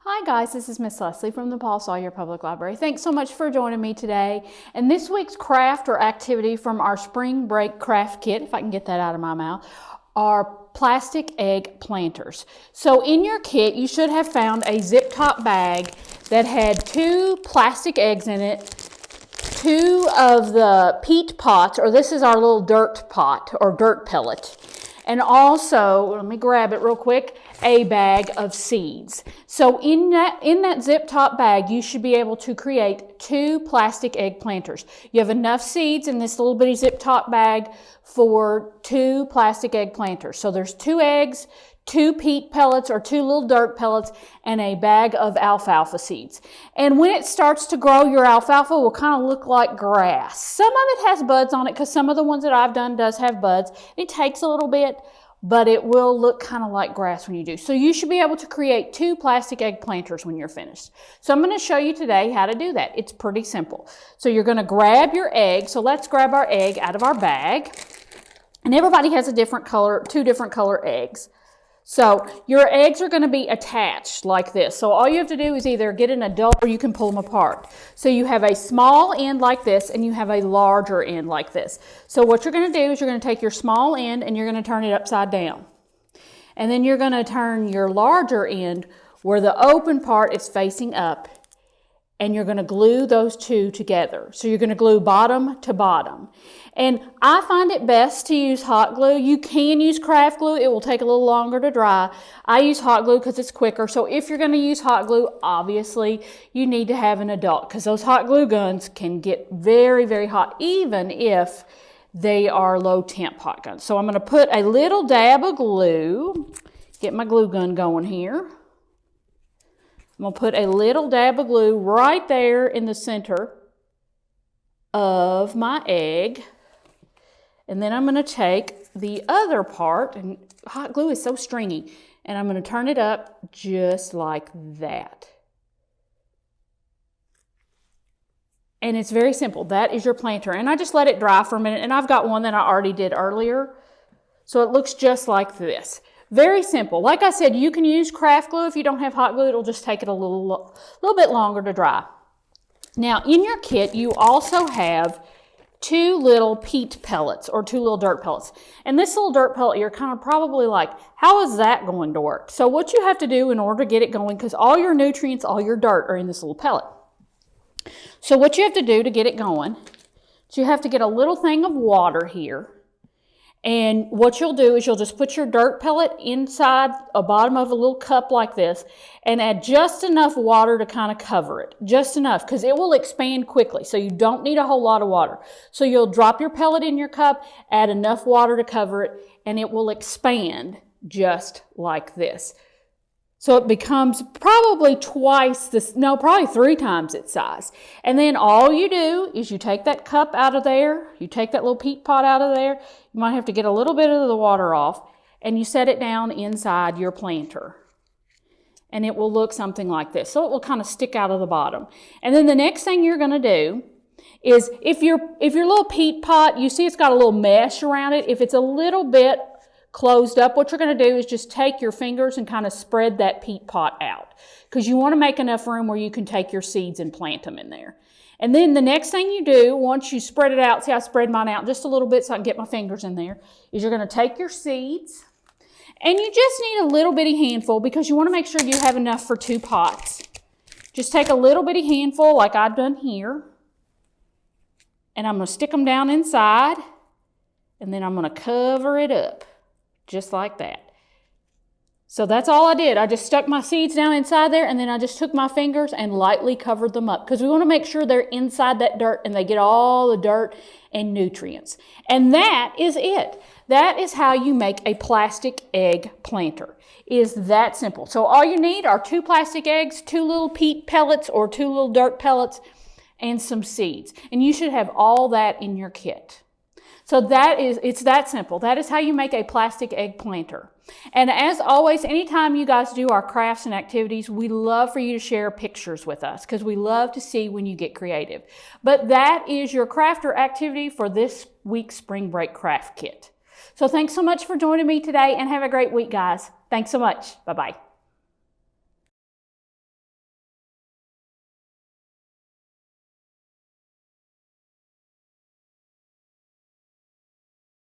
Hi guys, this is Miss Leslie from the Paul Sawyer Public Library. Thanks so much for joining me today. And this week's craft or activity from our spring break craft kit, if I can get that out of my mouth, are plastic egg planters. So in your kit, you should have found a zip top bag that had 2 plastic eggs in it, 2 of the peat pots, or this is our little dirt pot or dirt pellet. And also, let me grab it real quick, a bag of seeds. So in that zip top bag, you should be able to create 2 plastic egg planters. You have enough seeds in this little bitty zip top bag for 2 plastic egg planters. So there's 2 eggs, 2 peat pellets or 2 little dirt pellets, and a bag of alfalfa seeds. And when it starts to grow, your alfalfa will kind of look like grass. Some of it has buds on it because some of the ones that I've done does have buds. It takes a little bit, but it will look kind of like grass when you do. So you should be able to create 2 plastic egg planters when you're finished. So I'm going to show you today how to do that. It's pretty simple. So you're going to grab your egg. So let's grab our egg out of our bag. And everybody has a different color, 2 different color eggs. So your eggs are going to be attached like this. So all you have to do is either get an adult or you can pull them apart. So you have a small end like this and you have a larger end like this. So what you're going to do is you're going to take your small end and you're going to turn it upside down. And then you're going to turn your larger end where the open part is facing up. And you're going to glue those 2 together. So you're going to glue bottom to bottom. And I find it best to use hot glue. You can use craft glue. It will take a little longer to dry. I use hot glue because it's quicker. So if you're going to use hot glue, obviously you need to have an adult because those hot glue guns can get very, very hot, even if they are low temp hot guns. So I'm going to put a little dab of glue, get my glue gun going here. I'm going to put a little dab of glue right there in the center of my egg. And then I'm going to take the other part, and hot glue is so stringy, and I'm going to turn it up just like that. And it's very simple. That is your planter. And I just let it dry for a minute, and I've got one that I already did earlier. So it looks just like this. Very simple. Like I said, you can use craft glue. If you don't have hot glue, it'll just take it a little bit longer to dry. Now, in your kit, you also have 2 little peat pellets or 2 little dirt pellets. And this little dirt pellet, you're kind of probably like, how is that going to work? So what you have to do in order to get it going, because all your nutrients, all your dirt are in this little pellet. So what you have to do to get it going is you have to get a little thing of water here. And what you'll do is you'll just put your dirt pellet inside a bottom of a little cup like this and add just enough water to kind of cover it. Just enough, because it will expand quickly. So you don't need a whole lot of water. So you'll drop your pellet in your cup, add enough water to cover it, and it will expand just like this. So it becomes probably twice this, no, probably 3 times its size. And then all you do is you take that cup out of there, you take that little peat pot out of there, you might have to get a little bit of the water off, and you set it down inside your planter. And it will look something like this. So it will kind of stick out of the bottom. And then the next thing you're going to do is if your little peat pot, you see it's got a little mesh around it, if it's a little bit closed up, what you're going to do is just take your fingers and kind of spread that peat pot out because you want to make enough room where you can take your seeds and plant them in there. And then the next thing you do, once you spread it out, see I spread mine out just a little bit so I can get my fingers in there, is you're going to take your seeds and you just need a little bitty handful because you want to make sure you have enough for 2 pots. Just take a little bitty handful like I've done here, and I'm going to stick them down inside, and then I'm going to cover it up. Just like that. So that's all I did. I just stuck my seeds down inside there and then I just took my fingers and lightly covered them up because we want to make sure they're inside that dirt and they get all the dirt and nutrients. And that is it. That is how you make a plastic egg planter. It is that simple. So all you need are 2 plastic eggs, 2 little peat pellets or 2 little dirt pellets, and some seeds. And you should have all that in your kit. So it's that simple. That is how you make a plastic egg planter. And as always, anytime you guys do our crafts and activities, we love for you to share pictures with us because we love to see when you get creative. But that is your craft or activity for this week's Spring Break Craft Kit. So thanks so much for joining me today and have a great week, guys. Thanks so much. Bye-bye.